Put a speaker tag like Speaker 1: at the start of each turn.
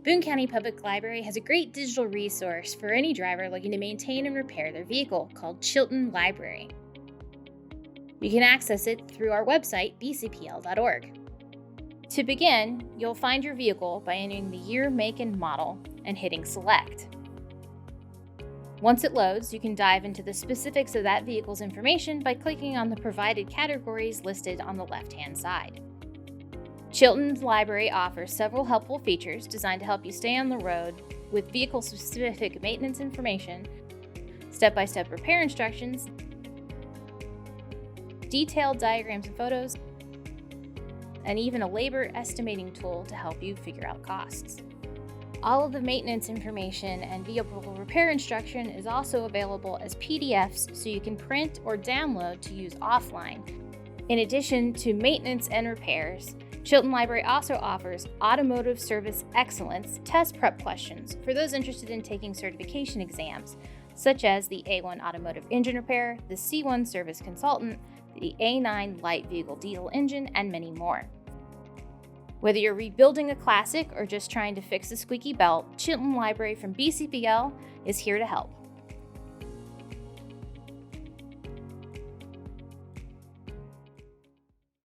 Speaker 1: Boone County Public Library has a great digital resource for any driver looking to maintain and repair their vehicle called Chilton Library. You can access it through our website, bcpl.org. To begin, you'll find your vehicle by entering the year, make, and model and hitting Select. Once it loads, you can dive into the specifics of that vehicle's information by clicking on the provided categories listed on the left-hand side. Chilton's Library offers several helpful features designed to help you stay on the road with vehicle-specific maintenance information, step-by-step repair instructions, detailed diagrams and photos, and even a labor estimating tool to help you figure out costs. All of the maintenance information and vehicle repair instruction is also available as PDFs so you can print or download to use offline. In addition to maintenance and repairs, Chilton Library also offers automotive service excellence test prep questions for those interested in taking certification exams, such as the A1 Automotive Engine Repair, the C1 Service Consultant, the A9 Light Vehicle Diesel Engine, and many more. Whether you're rebuilding a classic or just trying to fix a squeaky belt, Chilton Library from BCPL is here to help.